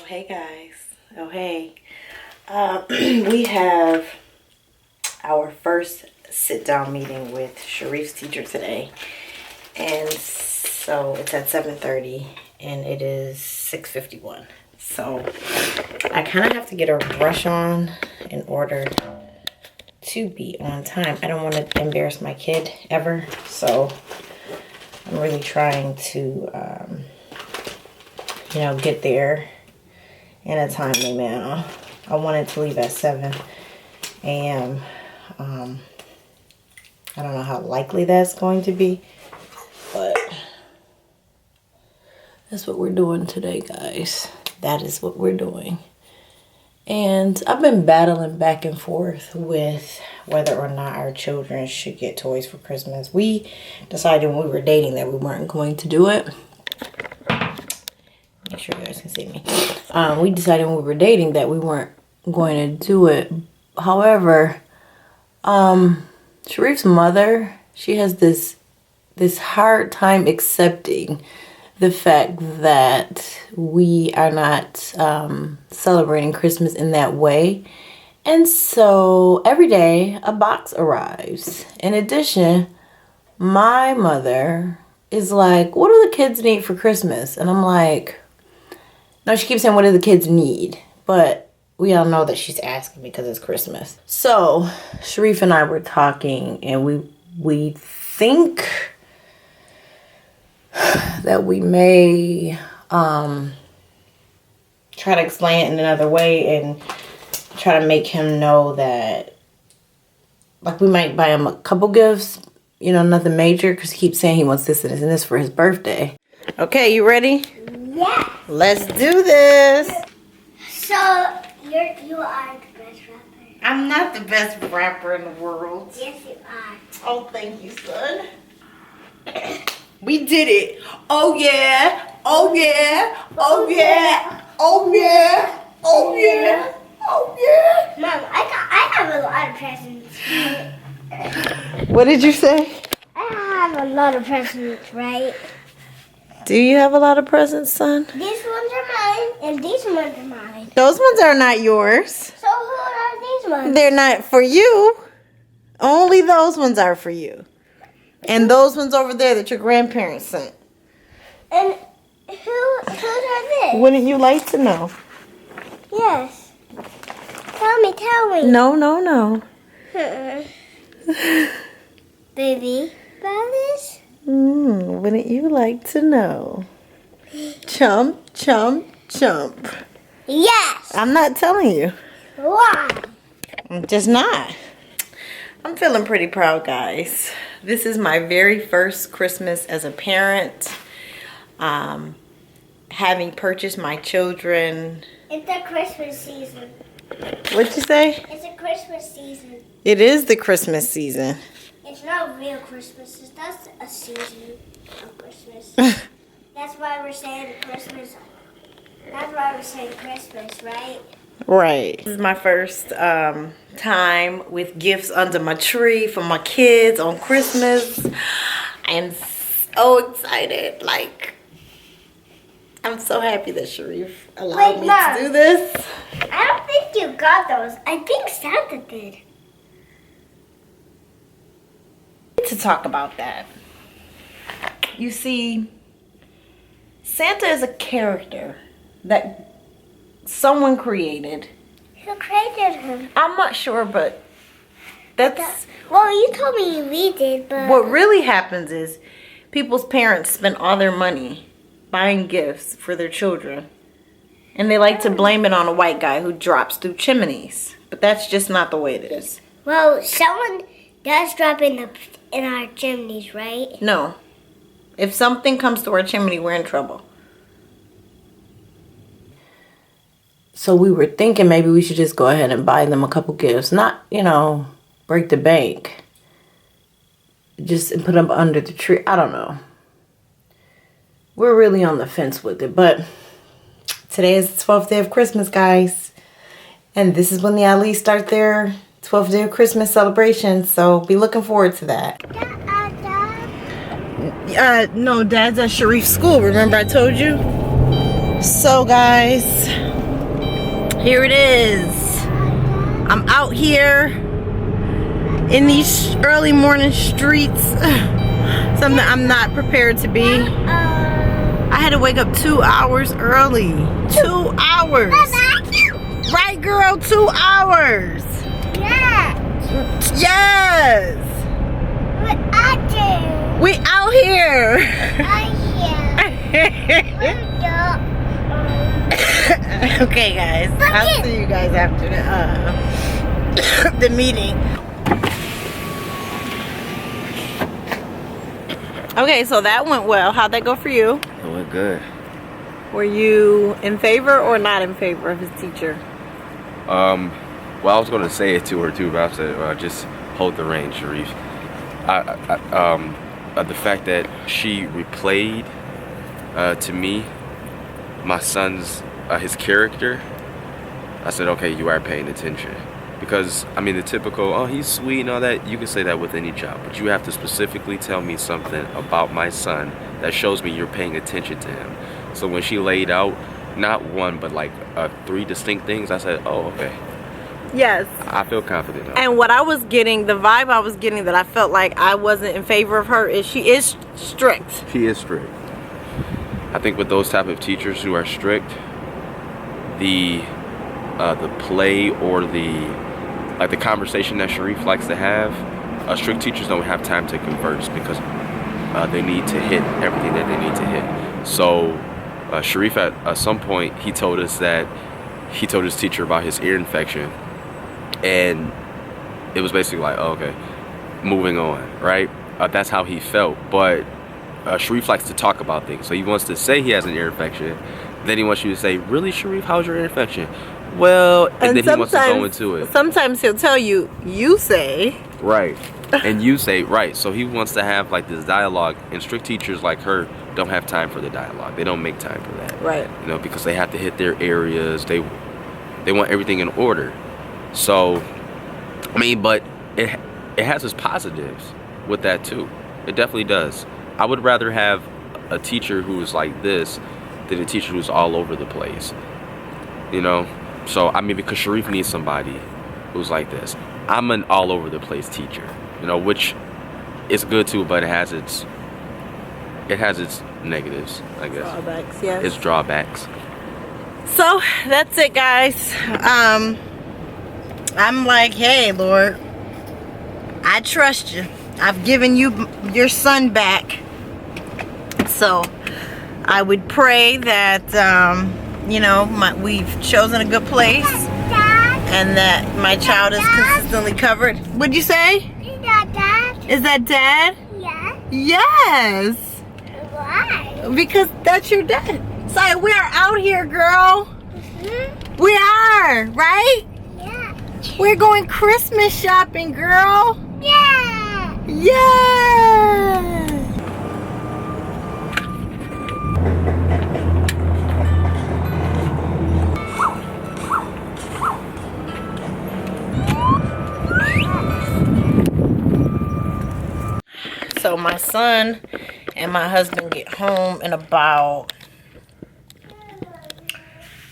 Hey guys. Oh hey. We have our first sit-down meeting with Sharif's teacher today, and so it's at 7:30 and it is 6:51. So I kind of have to get a rush on in order to be on time. I don't want to embarrass my kid ever, so I'm really trying to get there in a timely manner. I wanted to leave at 7 a.m. I don't know how likely that's going to be, but that's what we're doing today, guys. That is what we're doing. And I've been battling back and forth with whether or not our children should get toys for Christmas. We decided when we were dating that we weren't going to do it. Make sure you guys can see me. We decided when we were dating that we weren't going to do it. However, Sharif's mother, she has this hard time accepting the fact that we are not celebrating Christmas in that way. And so every day a box arrives. In addition, my mother is like, what do the kids need for Christmas? And I'm like, no, she keeps saying, what do the kids need? But we all know that she's asking because it's Christmas. So Sharif and I were talking, and we think that we may try to explain it in another way and try to make him know that, like, we might buy him a couple gifts, nothing major, because he keeps saying he wants this and this and this for his birthday. Okay, you ready? Yeah. Let's do this. So you are the best rapper. I'm not the best rapper in the world. Yes, you are. Oh, thank you, son. We did it. Oh yeah. Oh yeah. Oh yeah. Oh yeah. Oh yeah. Oh yeah. Mom, I have a lot of presents. What did you say? I have a lot of presents, right? Do you have a lot of presents, son? These ones are mine, and these ones are mine. Those ones are not yours. So who are these ones? They're not for you. Only those ones are for you. And those ones over there that your grandparents sent. And whose are these? Wouldn't you like to know? Yes. Tell me. No. Baby, about this? Wouldn't you like to know? Chump, chump, chump. Yes. I'm not telling you. Why? I'm just not. I'm feeling pretty proud, guys. This is my very first Christmas as a parent. Having purchased my children. It's the Christmas season. What'd you say? It's a Christmas season. It is the Christmas season. It's not real Christmas. It's just a season of Christmas. That's why we're saying Christmas. That's why we're saying Christmas, right? Right. This is my first time with gifts under my tree for my kids on Christmas. I am so excited. Like, I'm so happy that Sharif allowed me to do this. I don't think you got those. I think Santa did. To talk about that. You see, Santa is a character that someone created. Who created him? I'm not sure, but that's... Well, you told me we did, but... What really happens is people's parents spend all their money buying gifts for their children. And they like to blame it on a white guy who drops through chimneys. But that's just not the way it is. Well, someone does drop in our chimneys, right? No. If something comes to our chimney, we're in trouble. So we were thinking maybe we should just go ahead and buy them a couple gifts. Not, break the bank. Just put them under the tree. I don't know. We're really on the fence with it. But today is the 12th day of Christmas, guys. And this is when the Ali's start their 12th day of Christmas celebration. So be looking forward to that. No, Dad's at Sharif's school. Remember I told you? So, guys, Here it is. I'm out here in these early morning streets. Something I'm not prepared to be. I had to wake up 2 hours early. 2 hours. Right, girl? 2 hours. Yes. We out here. Okay, guys. I'll see you guys after the meeting. Okay, so that went well. How'd that go for you? It went good. Were you in favor or not in favor of his teacher? Well, I was going to say it to her too, but I said, just hold the reins, Sharif. The fact that she replayed to me my son's his character, I said, okay, you are paying attention. Because, I mean, the typical, oh, he's sweet and all that, you can say that with any child. But you have to specifically tell me something about my son that shows me you're paying attention to him. So when she laid out, not one, but like 3 distinct things, I said, oh, okay. Yes. I feel confident now. And what I was getting, the vibe I was getting that I felt like I wasn't in favor of her is she is strict. She is strict. I think with those type of teachers who are strict, the play or the conversation that Sharif likes to have, strict teachers don't have time to converse because they need to hit everything that they need to hit. So Sharif at some point he told us that he told his teacher about his ear infection, and it was basically like, oh, okay, moving on, right? That's how he felt. But Sharif likes to talk about things, so he wants to say he has an ear infection, then he wants you to say, really, Sharif, how's your ear infection? Well, and then he wants to go into it. Sometimes he'll tell you, you say. Right. And you say, right. So he wants to have like this dialogue, and strict teachers like her don't have time for the dialogue. They don't make time for that. Right. You know, because they have to hit their areas. They want everything in order. So, I mean, but it has its positives with that too. It definitely does. I would rather have a teacher who is like this than a teacher who's all over the place. You know? So, I mean, because Sharif needs somebody who's like this. I'm an all over the place teacher, you know, which is good too, but it has its negatives, I guess. Drawbacks, yes. Its drawbacks. So that's it, guys. I'm like, hey, Lord, I trust you. I've given you your son back. So I would pray that you know, we've chosen a good place, and that my child is consistently covered. What'd you say? Is that Dad? Is that Dad? Yeah. Yes. Why? Because that's your dad. So we are out here, girl. Mm-hmm. We are, right? Yeah. We're going Christmas shopping, girl. Yeah. Yeah. So my son and my husband get home in about,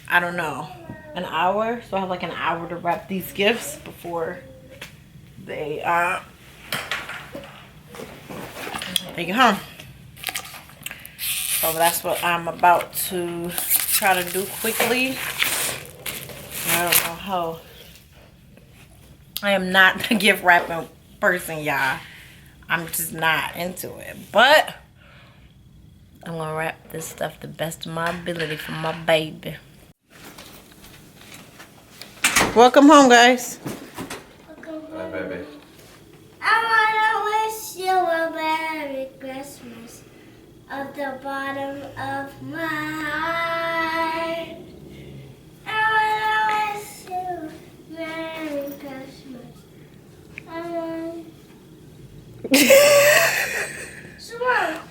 I don't know, an hour. So I have like an hour to wrap these gifts before they get home. So that's what I'm about to try to do quickly. I don't know how. I am not a gift wrapping person, y'all. I'm just not into it. But I'm going to wrap this stuff the best of my ability for my baby. Welcome home, guys. Hi, baby. I want to wish you a Merry Christmas at the bottom of my heart. I want to wish you Merry Christmas.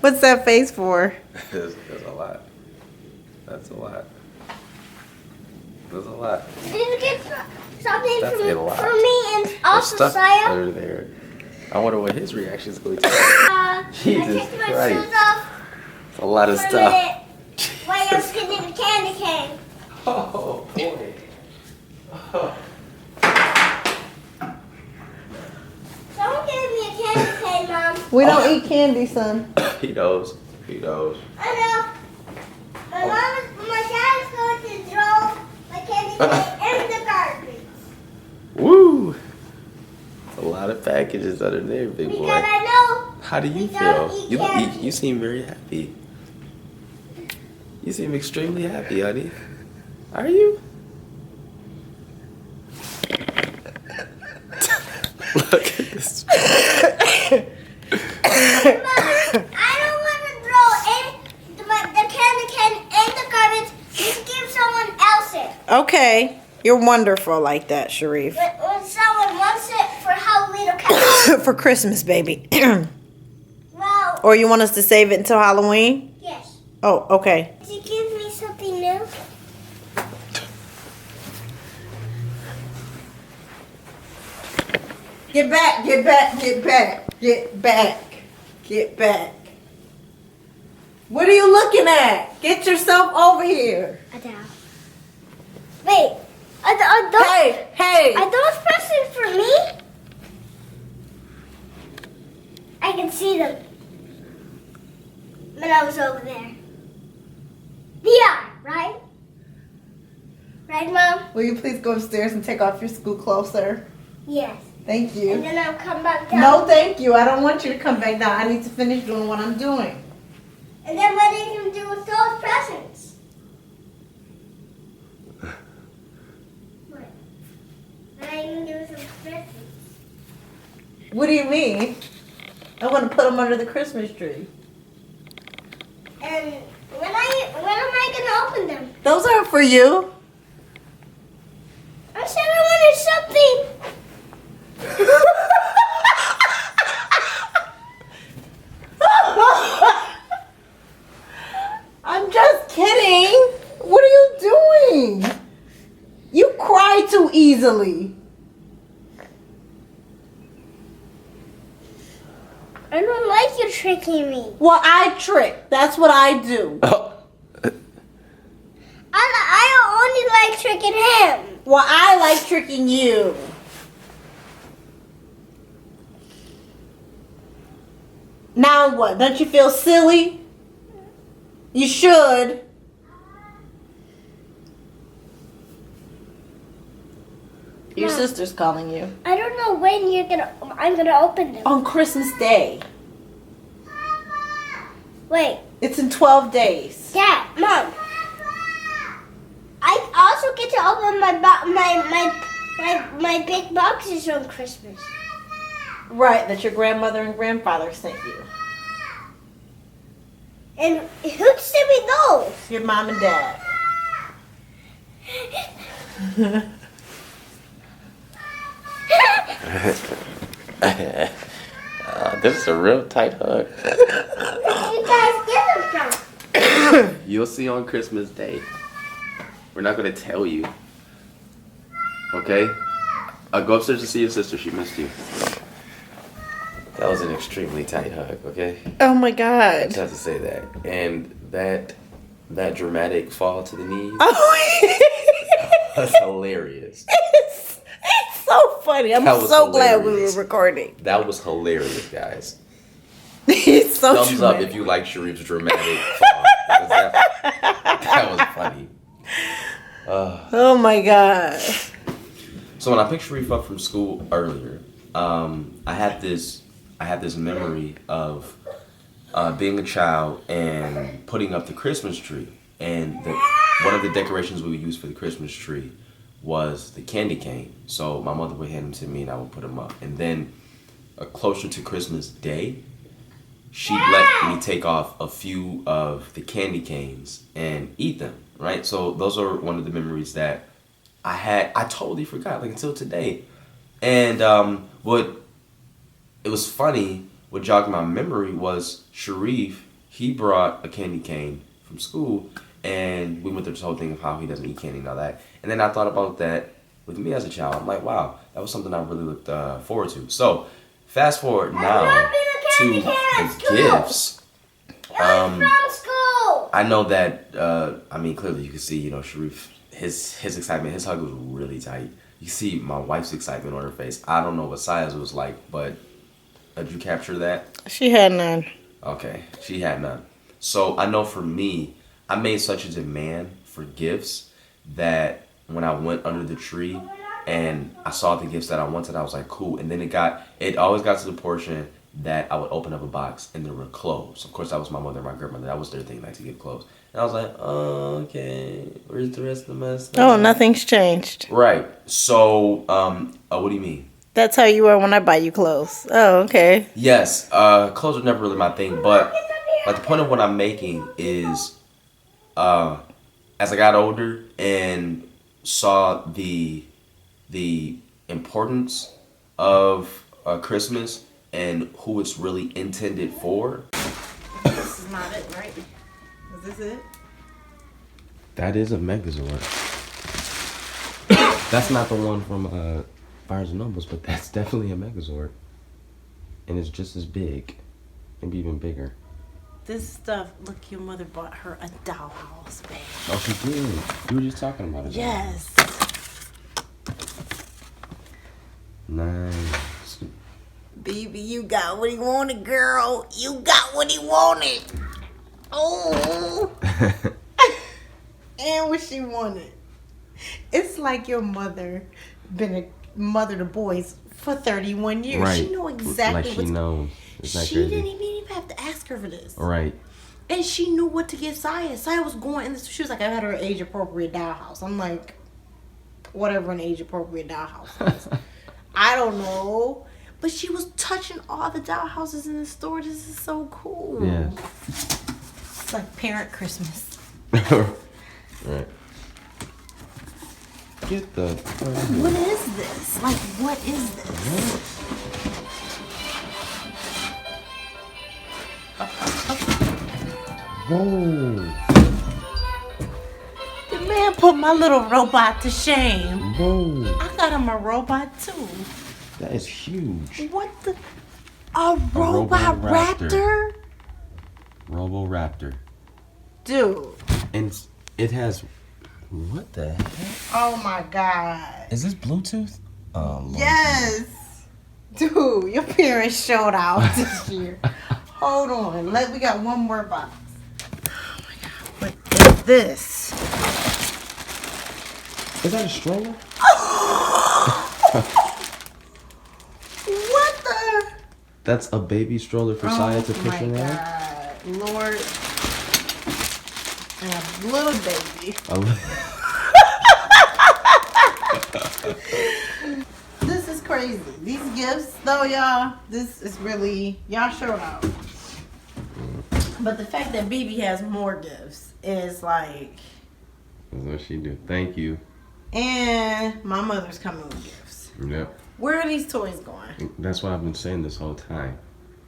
What's that face for? There's a lot. That's a lot. There's a lot. Did you get something That's a lot. from me and also Stuff Saya? under there. I wonder what his reaction is going to be. I Jesus took my Christ. shoes off It's a lot of for a stuff. minute while I was getting the candy cane. Oh boy. Someone gave me a candy cane, Mom. We don't eat candy, son. He knows. He knows. I know. My dad is going to throw my candy cane in the garbage. Woo! A lot of packages under there, big boy. Because I know. How do you we don't feel? eat candy. You seem very happy. You seem extremely happy, honey. Are you? Look at this. Mom, I don't want to throw the candy cane in the garbage. Just give someone else it. Okay. You're wonderful like that, Sharif. When someone wants it for Halloween or Christmas. For Christmas, baby. Well, Or you want us to save it until Halloween? yes. Oh, okay. Did you give me something new? Get back, get back, get back, get back, get back. What are you looking at? Get yourself over here. Wait, are those, Hey. are those presents for me? I can see them when I was over there. Yeah, right? Right, Mom? Will you please go upstairs and take off your school clothes, sir? Yes. Thank And you. then I'll come back down. No, thank you. I don't want you to come back down. I need to finish doing what I'm doing. And then what are you going to do with those presents? What? What are you going to do with those presents? What do you mean? I want to put them under the Christmas tree. And when am I going to open them? Those aren't for you. I said I wanted something. I'm just kidding. What are you doing? You cry too easily. I don't like you tricking me. Well, I trick. That's what I do. I only like tricking him. Well, I like tricking you. Now what? Don't you feel silly? You should. Your Mom. sister's calling you. I don't know when I'm gonna open them. On Christmas Day. Wait, It's in 12 days. Dad, Mom. I also get to open my big boxes on Christmas. Right, that your grandmother and grandfather sent you. And who sent me those? Your mom and dad. This is a real tight hug. Where did you guys get them from? You'll see on Christmas Day. We're not gonna tell you. Okay? Go upstairs to see your sister. She missed you. That was an extremely tight hug. Okay? Oh my I God. just have to say that. And that dramatic fall to the knees Oh, was hilarious. it's so funny. I'm That was so glad we hilarious. were recording. That was hilarious, guys. He's so Thumbs up dramatic. if you like Sharif's dramatic fall. Because that was funny. Oh my God. So when I picked Sharif up from school earlier, I had this memory of being a child and putting up the Christmas tree. And one of the decorations we would use for the Christmas tree was the candy cane. So my mother would hand them to me and I would put them up. And then closer to Christmas Day, she'd let me take off a few of the candy canes and eat them, right? So those are one of the memories that I had. I totally forgot, like until today. And it was funny, what jogged my memory was Sharif, he brought a candy cane from school and we went through this whole thing of how he doesn't eat candy and all that. And then I thought about that with me as a child. I'm like, wow, that was something I really looked forward to. So fast forward now to the gifts. From school. I know that, clearly you can see, Sharif his excitement, his hug was really tight. You see my wife's excitement on her face. I don't know what Saya's was like, but did you capture that? She had none. Okay, she had none. So I know for me, I made such a demand for gifts that when I went under the tree and I saw the gifts that I wanted, I was like, cool. And then it always got to the portion that I would open up a box and there were clothes. Of course, that was my mother and my grandmother. That was their thing, like to get clothes. And I was like, oh, okay, where's the rest of my stuff? Oh, nothing's changed. Right. So, what do you mean? That's how you are when I buy you clothes. Oh, okay. Yes, clothes were never really my thing, but like the point of what I'm making is, as I got older and saw the importance of Christmas and who it's really intended for. This is not it, right? Is this it? That is a Megazord. That's not the one from Barnes and Nobles, but that's definitely a Megazord, and it's just as big, maybe even bigger. This stuff, look, your mother bought her a dollhouse, babe. Oh, she did. You were just talking about it. Yes. Nice. Baby, you got what he wanted, girl. You got what he wanted. Oh. And what she wanted. It's like your mother been a mother to boys for 31 years. Right. She know exactly like she knows. She didn't even have to ask her for this. Right. And she knew what to give Saya. Saya was going in this. She was like, I had her age appropriate dollhouse. I'm like, whatever an age appropriate dollhouse is. I don't know. But she was touching all the dollhouses in the store. This is so cool. Yeah. It's like parent Christmas. Right. Get the. What is this? Like, what is this? Whoa. The man put my little robot to shame. Whoa. I got him a robot too. That is huge. What the? A robot raptor? Robo-raptor. Dude. And it has. What the heck? Oh my God. Is this Bluetooth? Oh, Lord. Yes. Dude, your parents showed out this year. Hold on. We got one more box. Oh my God. What is this? Is that a stroller? What the? That's a baby stroller for Saya to push around? Oh my God. Lord. And a little baby. This is crazy. These gifts, though, y'all, this is really, y'all showed out. But the fact that BB has more gifts is like. That's what she do. Thank you. And my mother's coming with gifts. Yep. Where are these toys going? That's what I've been saying this whole time.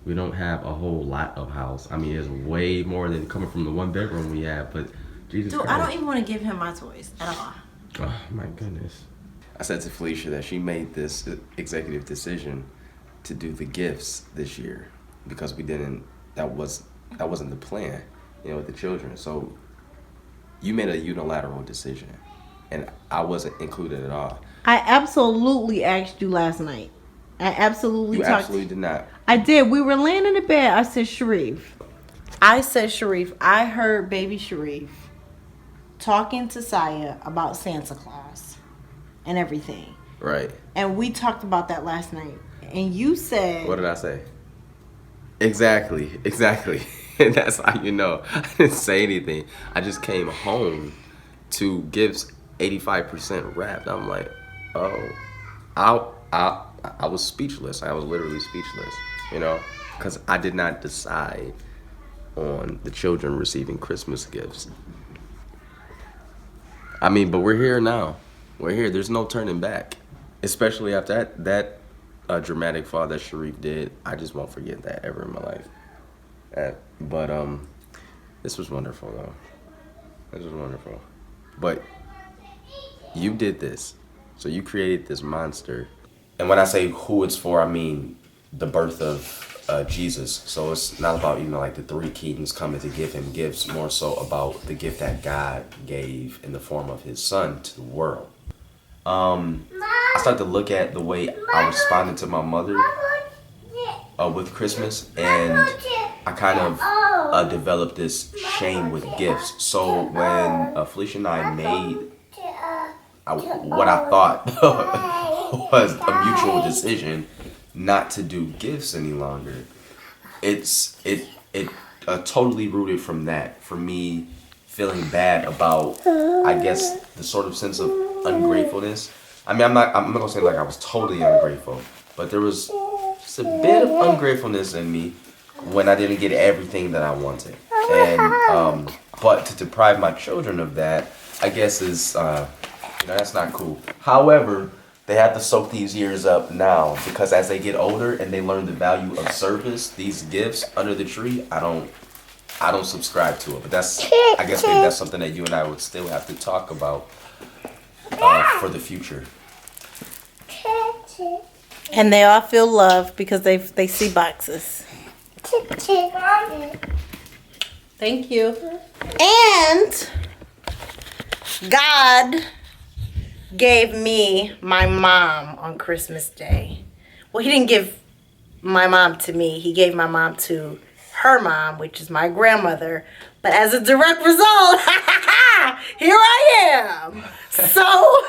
We don't have a whole lot of house. I mean, it's way more than coming from the one bedroom we have, but Jesus Dude, Christ. I don't even want to give him my toys at all. Oh, my goodness. I said to Felicia that she made this executive decision to do the gifts this year because that wasn't the plan, with the children. So you made a unilateral decision and I wasn't included at all. I absolutely asked you last night. I absolutely talked. You absolutely did not. I did. We were laying in the bed. I said, Sharif, I heard baby Sharif talking to Saya about Santa Claus and everything. Right. And we talked about that last night. And you said... What did I say? Exactly. And that's how you know. I didn't say anything. I just came home to gifts 85% wrapped. I'm like, oh. I was speechless. I was literally speechless, because I did not decide on the children receiving Christmas gifts. I mean, but we're here now. We're here. There's no turning back, especially after that dramatic fall that Sharif did. I just won't forget that ever in my life. But this was wonderful, though. This was wonderful. But you did this. So you created this monster. And when I say who it's for, I mean the birth of Jesus. So it's not about, like the three kings coming to give him gifts, more so about the gift that God gave in the form of his son to the world. I started to look at the way I responded to my mother with Christmas, and I kind of developed this shame with gifts. So when Felicia and I made what I thought was a mutual decision not to do gifts any longer, it totally rooted from that, for me feeling bad about, I guess, the sort of sense of ungratefulness. I mean, I'm not gonna say like I was totally ungrateful, but there was just a bit of ungratefulness in me when I didn't get everything that I wanted. And but to deprive my children of that, I guess is that's not cool. However, they have to soak these years up now, because as they get older and they learn the value of service, these gifts under the tree, I don't subscribe to it. But I guess maybe that's something that you and I would still have to talk about for the future. And they all feel love because they see boxes. Thank you. And God gave me my mom on Christmas Day. Well, he didn't give my mom to me. He gave my mom to her mom, which is my grandmother. But as a direct result, here I am. So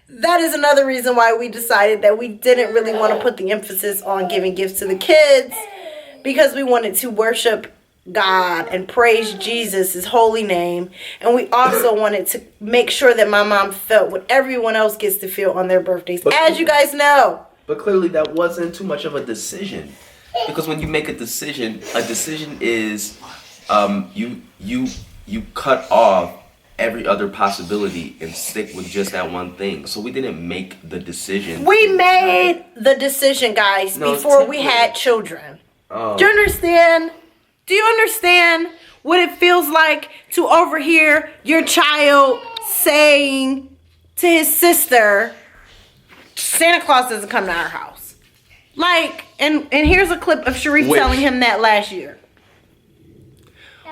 that is another reason why we decided that we didn't really want to put the emphasis on giving gifts to the kids, because we wanted to worship God and praise Jesus, his holy name. And we also wanted to make sure that my mom felt what everyone else gets to feel on their birthdays, as you guys know. But clearly that wasn't too much of a decision. Because when you make a decision is you cut off every other possibility and stick with just that one thing. So we didn't make the decision. We made the decision, guys, before we had children. Oh. Do you understand? Do you understand what it feels like to overhear your child saying to his sister, Santa Claus doesn't come to our house? Like, and here's a clip of Sharif telling him that last year.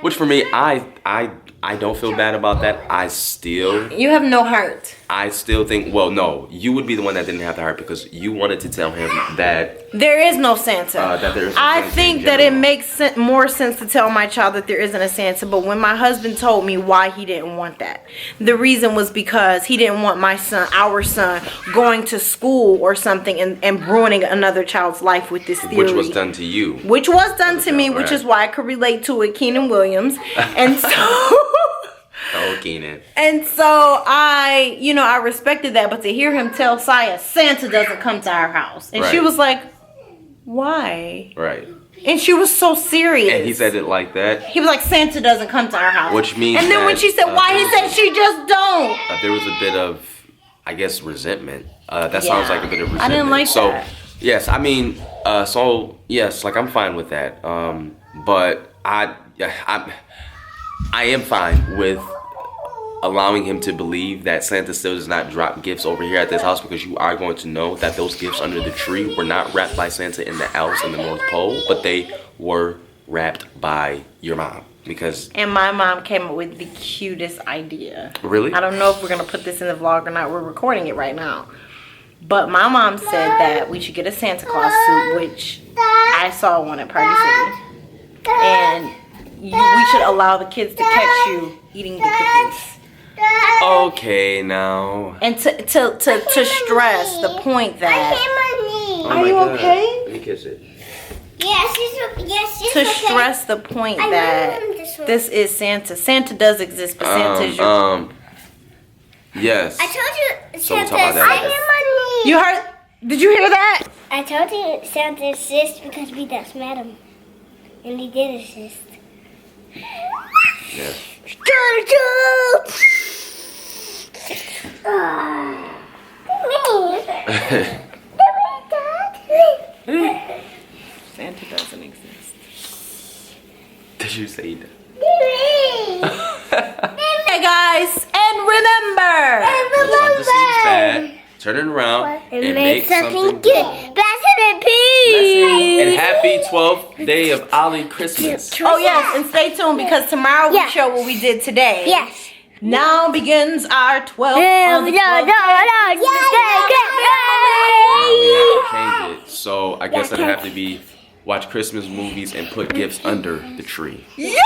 Which for me, I don't feel bad about that. You have no heart. I still think, well, no, you would be the one that didn't have the heart, because you wanted to tell him that there is no Santa. I think that it makes more sense to tell my child that there isn't a Santa. But when my husband told me why he didn't want that, the reason was because he didn't want our son, going to school or something and ruining another child's life with this theory. Which was done to you. Which was done to me, which is why I could relate to it, Keenan Williams. And so... Oh, Keenan. And so I respected that, but to hear him tell Saya, Santa doesn't come to our house. And she was like, why? Right. And she was so serious. And he said it like that. He was like, Santa doesn't come to our house. Which means And then when she said why, he said she just don't. There was a bit of, I guess, resentment. That sounds like a bit of resentment. I didn't like that. So, yes, I mean, yes, like I'm fine with that. But I am fine with allowing him to believe that Santa still does not drop gifts over here at this house, because you are going to know that those gifts under the tree were not wrapped by Santa in the elves in the North Pole, but they were wrapped by your mom. And my mom came up with the cutest idea. Really? I don't know if we're going to put this in the vlog or not. We're recording it right now. But my mom said that we should get a Santa Claus suit, which I saw one at Party City. And we should allow the kids to catch you eating the cookies. Okay, now. And to stress the point that... Are you okay? Let me kiss it. Yes, she's to stress the point that this is Santa. Santa does exist, but Santa is your... Yes. I told you Santa exists. You heard? Did you hear that? I told you Santa exists because we just met him. And he did exist. Yes. Santa doesn't exist. Did you say that? Hey guys, and remember, turn it around and make something good. Blessed and peace. And happy 12th day of Ollie Christmas. Oh yes, and stay tuned because tomorrow we show what we did today. Yes. Now begins our 12th. We have to change it. So I guess it'll have to be watch Christmas movies and put gifts under the tree. Yeah!